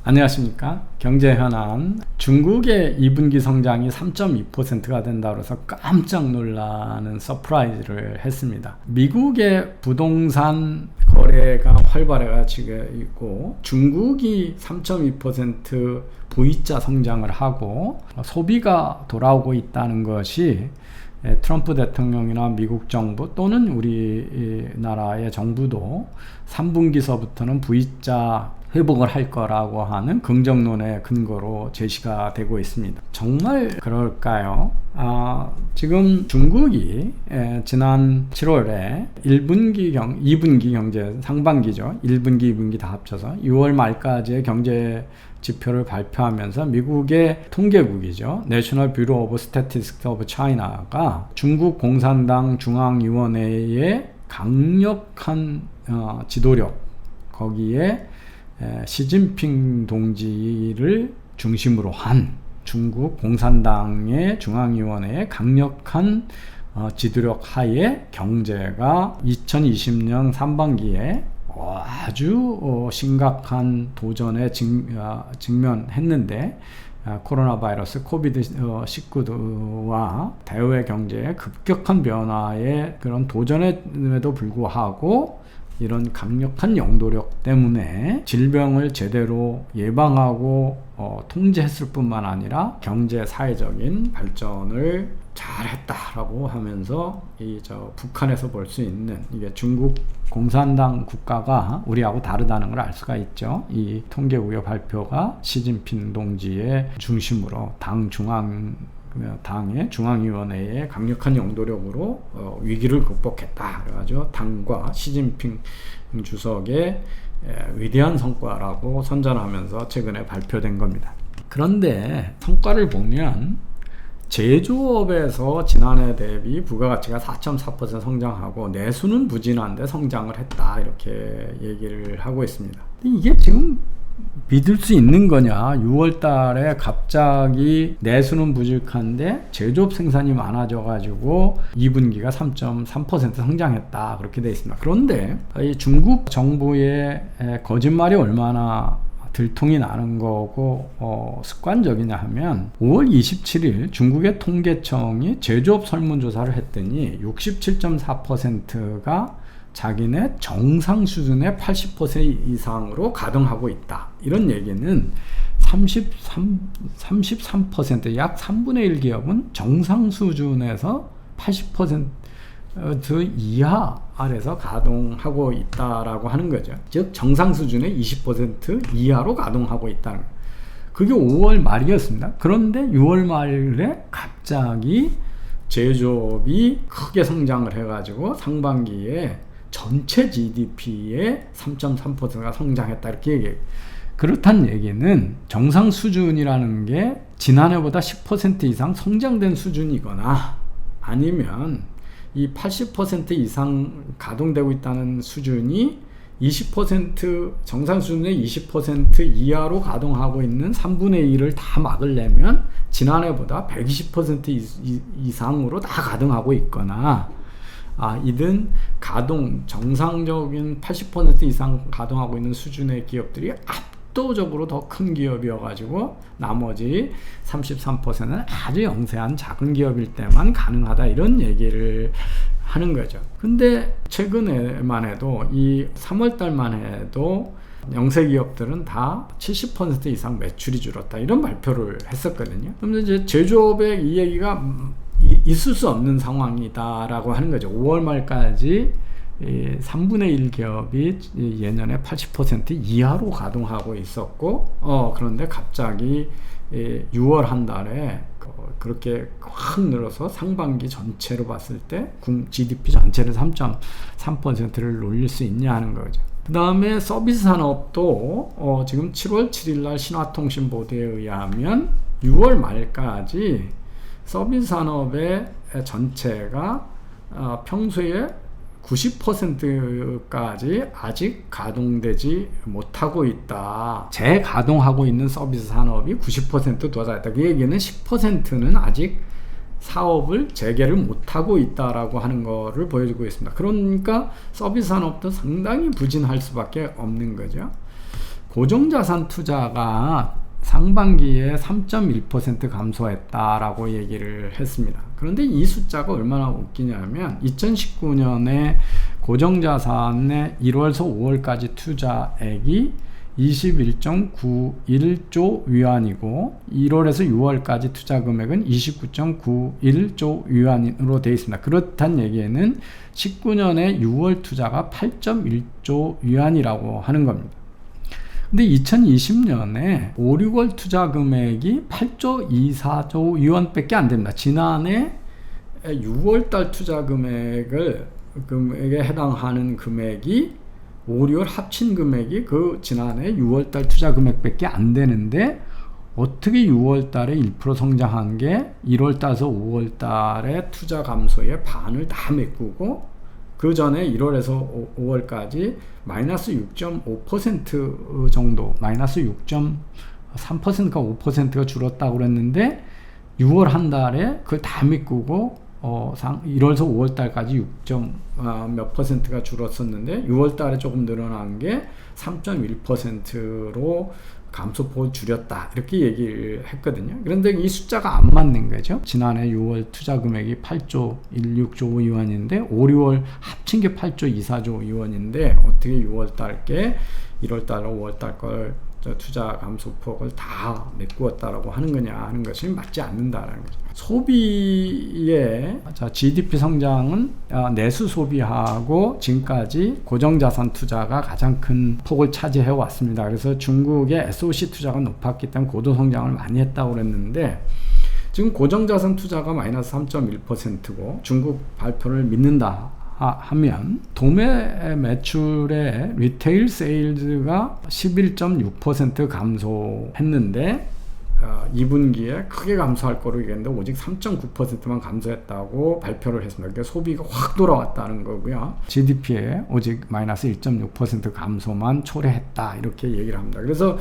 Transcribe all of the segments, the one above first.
안녕하십니까. 경제현안. 중국의 2분기 성장이 3.2%가 된다고 해서 깜짝 놀라는 서프라이즈를 했습니다. 미국의 부동산 거래가 활발해지고 있고 중국이 3.2% V자 성장을 하고 소비가 돌아오고 있다는 것이 트럼프 대통령이나 미국 정부 또는 우리나라의 정부도 3분기서부터는 V자 회복을 할 거라고 하는 긍정론의 근거로 제시가 되고 있습니다. 정말 그럴까요? 지금 중국이 지난 7월에 2분기 경제 상반기죠. 1분기, 2분기 다 합쳐서 6월 말까지의 경제 지표를 발표하면서 미국의 통계국이죠. National Bureau of Statistics of China가 중국 공산당 중앙위원회의 강력한 지도력, 거기에 시진핑 동지를 중심으로 한 중국 공산당의 중앙위원회의 강력한 지도력 하에 경제가 2020년 상반기에 아주 심각한 도전에 직면했는데 코로나 바이러스 코비드19와 대외 경제의 급격한 변화에 그런 도전에도 불구하고 이런 강력한 영도력 때문에 질병을 제대로 예방하고 통제했을 뿐만 아니라 경제 사회적인 발전을 잘했다라고 하면서 북한에서 볼 수 있는 이게 중국 공산당 국가가 우리하고 다르다는 걸 알 수가 있죠. 이 통계국의 발표가 시진핑 동지의 중심으로 당의 중앙위원회의 강력한 영도력으로 위기를 극복했다. 그래가지고 당과 시진핑 주석의 위대한 성과라고 선전하면서 최근에 발표된 겁니다. 그런데 성과를 보면 제조업에서 지난해 대비 부가가치가 4.4% 성장하고 내수는 부진한데 성장을 했다, 이렇게 얘기를 하고 있습니다. 이게 지금 믿을 수 있는 거냐? 6월 달에 갑자기 내수는 부족한데 제조업 생산이 많아져 가지고 2분기가 3.3% 성장했다, 그렇게 되어 있습니다. 그런데 이 중국 정부의 거짓말이 얼마나 들통이 나는 거고 습관적이냐 하면 5월 27일 중국의 통계청이 제조업 설문조사를 했더니 67.4%가 자기네 정상 수준의 80% 이상으로 가동하고 있다. 이런 얘기는 33%, 약 3분의 1 기업은 정상 수준에서 80% 이하 아래서 가동하고 있다라고 하는 거죠. 즉 정상 수준의 20% 이하로 가동하고 있다는 거예요. 그게 5월 말이었습니다. 그런데 6월 말에 갑자기 제조업이 크게 성장을 해가지고 상반기에 전체 GDP의 3.3%가 성장했다, 이렇게 얘기해요. 그렇다는 얘기는 정상 수준이라는 게 지난해보다 10% 이상 성장된 수준이거나 아니면 이 80% 이상 가동되고 있다는 수준이 20% 정상 수준의 20% 이하로 가동하고 있는 3분의 1을 다 막으려면 지난해보다 120% 이상으로 다 가동하고 있거나 이든 정상적인 80% 이상 가동하고 있는 수준의 기업들이 압도적으로 더 큰 기업이어가지고 나머지 33%는 아주 영세한 작은 기업일 때만 가능하다, 이런 얘기를 하는 거죠. 근데 최근에만 해도 이 3월 달만 해도 영세 기업들은 다 70% 이상 매출이 줄었다, 이런 발표를 했었거든요. 그럼 이제 제조업의 이 얘기가 있을 수 없는 상황이다라고 하는 거죠. 5월 말까지 3분의 1 기업이 예년에 80% 이하로 가동하고 있었고 그런데 갑자기 6월 한 달에 그렇게 확 늘어서 상반기 전체로 봤을 때 GDP 전체를 3.3%를 올릴 수 있냐 하는 거죠. 그 다음에 서비스 산업도 지금 7월 7일 날 신화통신보도에 의하면 6월 말까지 서비스 산업의 전체가 평소에 90%까지 아직 가동되지 못하고 있다. 재가동하고 있는 서비스 산업이 90% 도달했다. 그 얘기는 10%는 아직 사업을 재개를 못하고 있다라고 하는 거를 보여주고 있습니다. 그러니까 서비스 산업도 상당히 부진할 수밖에 없는 거죠. 고정자산 투자가 상반기에 3.1% 감소했다라고 얘기를 했습니다. 그런데 이 숫자가 얼마나 웃기냐면 2019년에 고정자산의 1월에서 5월까지 투자액이 21.91조 위안이고 1월에서 6월까지 투자 금액은 29.91조 위안으로 되어 있습니다. 그렇다는 얘기에는 19년에 6월 투자가 8.1조 위안이라고 하는 겁니다. 근데 2020년에 5, 6월 투자 금액이 8조 24조 위원밖에 안 됩니다. 지난해 6월달 투자 금액에 해당하는 금액이 5, 6월 합친 금액이 그 지난해 6월달 투자 금액밖에 안 되는데 어떻게 6월달에 1% 성장한 게 1월달에서 5월달에 투자 감소의 반을 다 메꾸고 그 전에 1월에서 5월까지 마이너스 6.5% 정도, 마이너스 6.3%가 5%가 줄었다고 그랬는데 6월 한 달에 그걸 다 메꾸고 1월에서 5월달까지 6몇 %가 줄었었는데 6월달에 조금 늘어난 게 3.1%로 감소폭을 줄였다 이렇게 얘기를 했거든요. 그런데 이 숫자가 안 맞는 거죠. 지난해 6월 투자 금액이 8조 16조 위원인데 5, 6월 합친 게 8조 24조 위원인데 어떻게 6월달 게 1월달, 5월달 걸 투자 감소폭을 다 메꾸었다라고 하는 거냐 하는 것이 맞지 않는다라는 거죠. 소비의 GDP 성장은 내수 소비하고 지금까지 고정자산 투자가 가장 큰 폭을 차지해 왔습니다. 그래서 중국의 SOC 투자가 높았기 때문에 고도 성장을 많이 했다고 그랬는데 지금 고정자산 투자가 마이너스 3.1%고 중국 발표를 믿는다 하면 도매 매출의 리테일 세일즈가 11.6% 감소했는데 2분기에 크게 감소할 거로 얘기했는데 오직 3.9%만 감소했다고 발표를 했습니다. 그러니까 소비가 확 돌아왔다는 거고요. GDP에 오직 마이너스 1.6% 감소만 초래했다 이렇게 얘기를 합니다. 그래서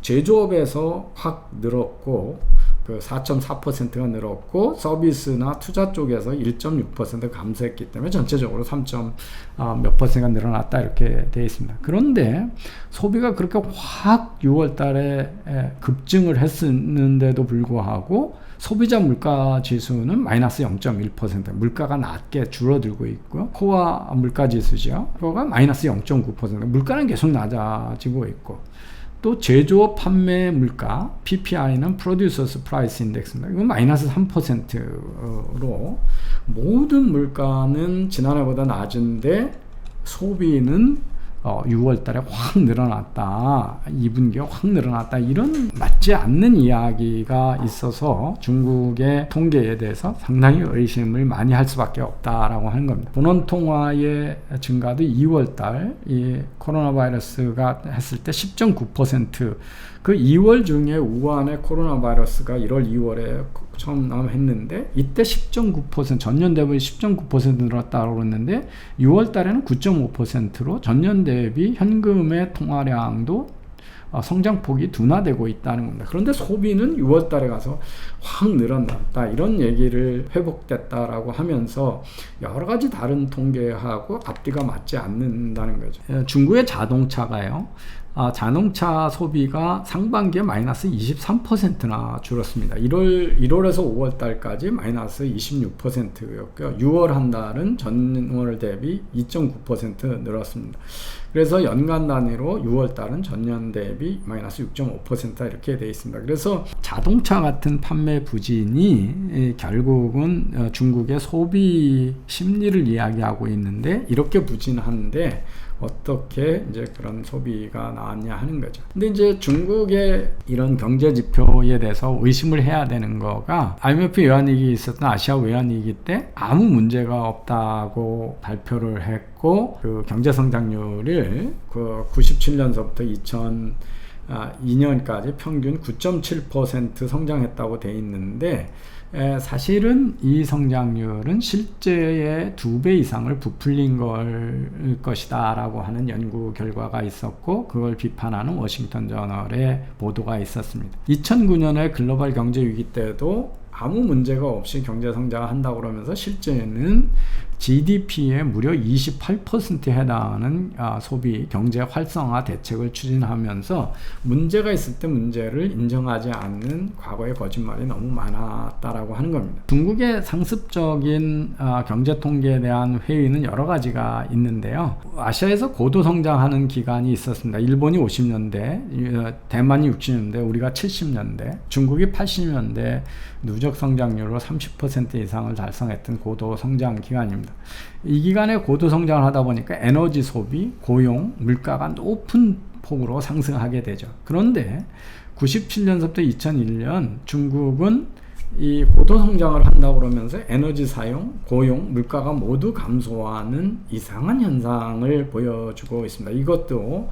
제조업에서 확 늘었고 그 4.4%가 늘었고 서비스나 투자 쪽에서 1.6% 감소했기 때문에 전체적으로 3몇 %가 늘어났다 이렇게 되어 있습니다. 그런데 소비가 그렇게 확 6월 달에 급증을 했는데도 불구하고 소비자 물가 지수는 마이너스 0.1%, 물가가 낮게 줄어들고 있고요. 코어 물가 지수죠. 그거가 마이너스 0.9%, 물가는 계속 낮아지고 있고 또 제조업 판매 물가 PPI는 Producers Price Index입니다. 이건 마이너스 3%로 모든 물가는 지난해보다 낮은데 소비는 6월 달에 확 늘어났다. 2분기에 확 늘어났다. 이런 맞지 않는 이야기가 있어서 중국의 통계에 대해서 상당히 의심을 많이 할 수밖에 없다라고 하는 겁니다. 본원통화의 증가도 2월 달 이 코로나 바이러스가 했을 때 10.9%, 그 2월 중에 우한의 코로나 바이러스가 1월, 2월에 처음 했는데 이때 10.9% 전년 대비 10.9% 늘었다고 그랬는데 6월 달에는 9.5%로 전년 대비 현금의 통화량도 성장폭이 둔화되고 있다는 겁니다. 그런데 소비는 6월 달에 가서 확 늘어났다 이런 얘기를 회복됐다라고 하면서 여러 가지 다른 통계하고 앞뒤가 맞지 않는다는 거죠. 중국의 자동차가요. 자동차 소비가 상반기에 마이너스 23%나 줄었습니다. 1월에서 5월 달까지 마이너스 26%였고요. 6월 한 달은 전월 대비 2.9% 늘었습니다. 그래서 연간 단위로 6월 달은 전년 대비 마이너스 6.5% 이렇게 되어 있습니다. 그래서 자동차 같은 판매 부진이 결국은 중국의 소비 심리를 이야기하고 있는데 이렇게 부진한데 어떻게 이제 그런 소비가 나왔냐 하는 거죠. 근데 이제 중국의 이런 경제 지표에 대해서 의심을 해야 되는 거가 IMF 외환위기 있었던 아시아 외환위기 때 아무 문제가 없다고 발표를 했고 그 경제 성장률을 그 97년서부터 2002년까지 평균 9.7% 성장했다고 돼 있는데 사실은 이 성장률은 실제의 2배 이상을 부풀린 것이다 라고 하는 연구 결과가 있었고 그걸 비판하는 워싱턴 저널의 보도가 있었습니다. 2009년에 글로벌 경제 위기 때도 아무 문제가 없이 경제 성장을 한다고 그러면서 실제는 GDP의 무려 28%에 해당하는 소비 경제 활성화 대책을 추진하면서 문제가 있을 때 문제를 인정하지 않는 과거의 거짓말이 너무 많았다라고 하는 겁니다. 중국의 상습적인 경제 통계에 대한 회의는 여러 가지가 있는데요. 아시아에서 고도 성장하는 기간이 있었습니다. 일본이 50년대, 대만이 60년대, 우리가 70년대, 중국이 80년대 누적 성장률로 30% 이상을 달성했던 고도 성장 기간입니다. 이 기간에 고도 성장을 하다 보니까 에너지 소비, 고용, 물가가 높은 폭으로 상승하게 되죠. 그런데 97년서부터 2001년 중국은 이 고도 성장을 한다고 그러면서 에너지 사용, 고용, 물가가 모두 감소하는 이상한 현상을 보여주고 있습니다. 이것도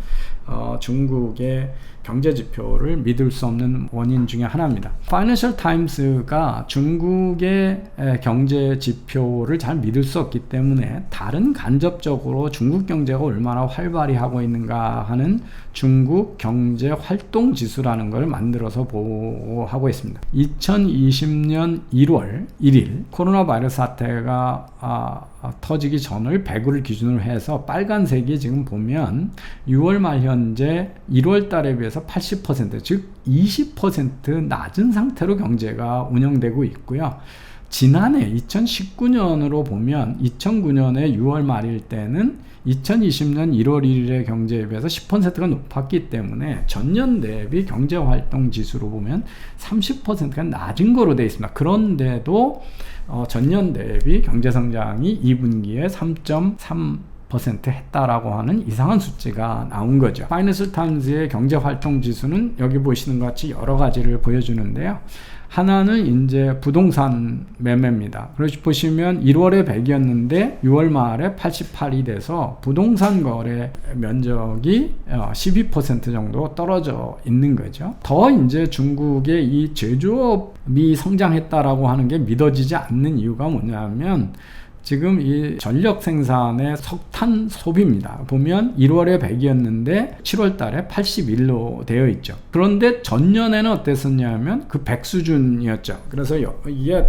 중국의 경제 지표를 믿을 수 없는 원인 중에 하나입니다. 파이낸셜 타임스가 중국의 경제 지표를 잘 믿을 수 없기 때문에 다른 간접적으로 중국 경제가 얼마나 활발히 하고 있는가 하는 중국 경제 활동 지수라는 걸 만들어서 보고하고 있습니다. 2020년 1월 1일 코로나 바이러스 사태가 터지기 전을 100을 기준으로 해서 빨간색이 지금 보면 6월 말 현재 1월 달에 비해서 80% 즉 20% 낮은 상태로 경제가 운영되고 있고요. 지난해 2019년으로 보면 2009년의 6월 말일 때는 2020년 1월 1일의 경제에 비해서 10%가 높았기 때문에 전년 대비 경제활동 지수로 보면 30%가 낮은 거로 되어 있습니다. 그런데도 전년 대비 경제성장이 2분기에 3.3% 했다라고 하는 이상한 수치가 나온 거죠. 파이낸셜 타임즈의 경제활동 지수는 여기 보시는 것 같이 여러 가지를 보여주는데요. 하나는 이제 부동산 매매입니다. 그래서 보시면 1월에 100이었는데 6월 말에 88이 돼서 부동산 거래 면적이 12% 정도 떨어져 있는 거죠. 더 이제 중국의 이 제조업이 성장했다라고 하는 게 믿어지지 않는 이유가 뭐냐면 지금 이 전력 생산의 석탄 소비입니다. 보면 1월에 100이었는데 7월 달에 81로 되어 있죠. 그런데 전년에는 어땠었냐면 그 100 수준이었죠. 그래서 이게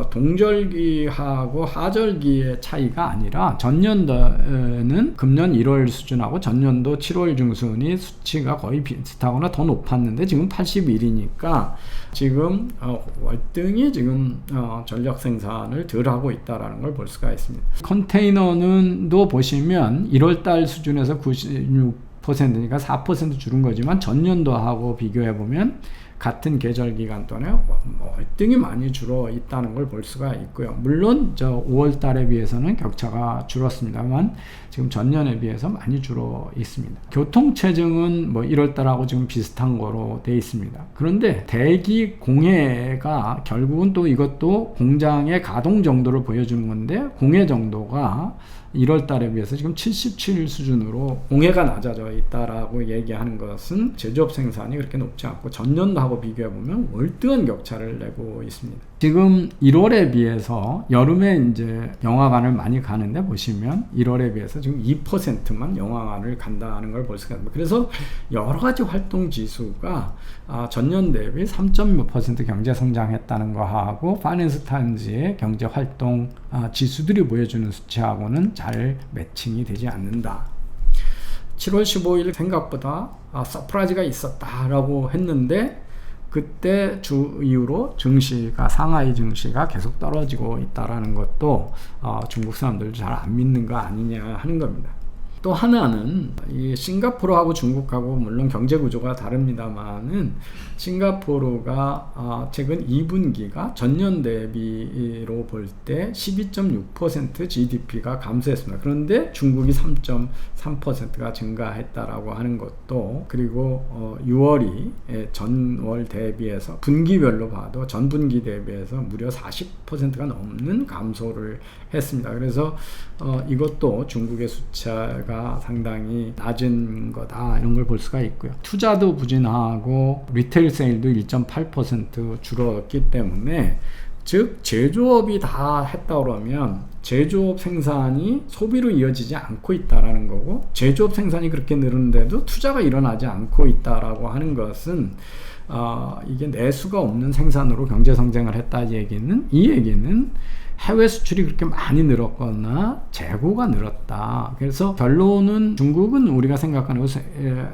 동절기하고 하절기의 차이가 아니라 전년도는 금년 1월 수준하고 전년도 7월 중순이 수치가 거의 비슷하거나 더 높았는데 지금 81이니까 지금 월등히 지금 전력 생산을 덜 하고 있다라는 걸 볼 수가 있습니다. 컨테이너는도 보시면 1월달 수준에서 96%니까 4% 줄은 거지만 전년도하고 비교해 보면 같은 계절 기간 동안에 월등히 많이 줄어 있다는 걸 볼 수가 있고요. 물론 5월 달에 비해서는 격차가 줄었습니다만 지금 전년에 비해서 많이 줄어 있습니다. 교통체증은 1월 달하고 지금 비슷한 거로 되어 있습니다. 그런데 대기 공해가 결국은 또 이것도 공장의 가동 정도를 보여주는 건데 공해 정도가 1월 달에 비해서 지금 77 수준으로 공해가 낮아져 있다라고 얘기하는 것은 제조업 생산이 그렇게 높지 않고 전년도하고 비교해보면 월등한 격차를 내고 있습니다. 지금 1월에 비해서 여름에 이제 영화관을 많이 가는데 보시면 1월에 비해서 지금 2%만 영화관을 간다는 걸 볼 수가 있습니다. 그래서 여러 가지 활동 지수가 전년 대비 3.몇% 경제 성장했다는 거하고 파이낸셜 타임즈의 경제 활동 지수들이 보여주는 수치하고는 잘 매칭이 되지 않는다. 7월 15일 생각보다 서프라이즈가 있었다라고 했는데 그때 주 이후로 증시가 상하이 증시가 계속 떨어지고 있다라는 것도 중국 사람들도 잘 안 믿는 거 아니냐 하는 겁니다. 또 하나는 이 싱가포르하고 중국하고 물론 경제 구조가 다릅니다만은 싱가포르가 최근 2분기가 전년 대비로 볼 때 12.6% GDP가 감소했습니다. 그런데 중국이 3.3%가 증가했다라고 하는 것도 그리고 6월이 전월 대비해서 분기별로 봐도 전분기 대비해서 무려 40%가 넘는 감소를 했습니다. 그래서 이것도 중국의 숫자가 상당히 낮은 거다 이런 걸 볼 수가 있고요. 투자도 부진하고 리테일 세일도 1.8% 줄었기 때문에 즉 제조업이 다 했다 그러면 제조업 생산이 소비로 이어지지 않고 있다라는 거고, 제조업 생산이 그렇게 늘었는데도 투자가 일어나지 않고 있다라고 하는 것은 이게 내수가 없는 생산으로 경제 성장을 했다 이 얘기는 해외 수출이 그렇게 많이 늘었거나 재고가 늘었다. 그래서 결론은 중국은 우리가 생각하는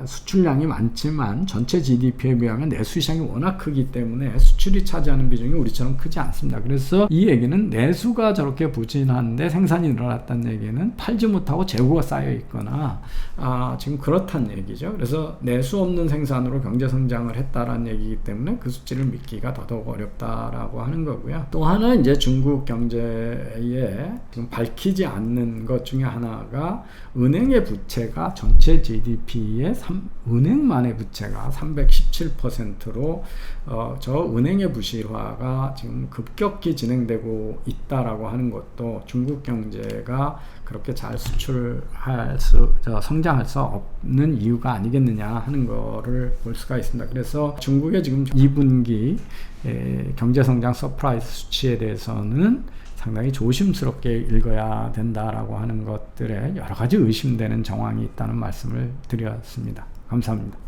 수출량이 많지만 전체 GDP에 비하면 내수 시장이 워낙 크기 때문에 수출이 차지하는 비중이 우리처럼 크지 않습니다. 그래서 이 얘기는 내수가 저렇게 부진한데 생산이 늘어났다는 얘기는 팔지 못하고 재고가 쌓여 있거나 지금 그렇다는 얘기죠. 그래서 내수 없는 생산으로 경제 성장을 했다라는 얘기이기 때문에 그 수치를 믿기가 더더욱 어렵다라고 하는 거고요. 또 하나 이제 중국 경제에 지금 밝히지 않는 것 중에 하나가 은행의 부채가 전체 GDP의 은행만의 부채가 317%로 저 은행의 부실화가 지금 급격히 진행되고 있다라고 하는 것도 중국 경제가 그렇게 잘 성장할 수 없는 이유가 아니겠느냐 하는 거를 볼 수가 있습니다. 그래서 중국의 지금 2분기 경제성장 서프라이즈 수치에 대해서는 상당히 조심스럽게 읽어야 된다라고 하는 것들에 여러 가지 의심되는 정황이 있다는 말씀을 드렸습니다. 감사합니다.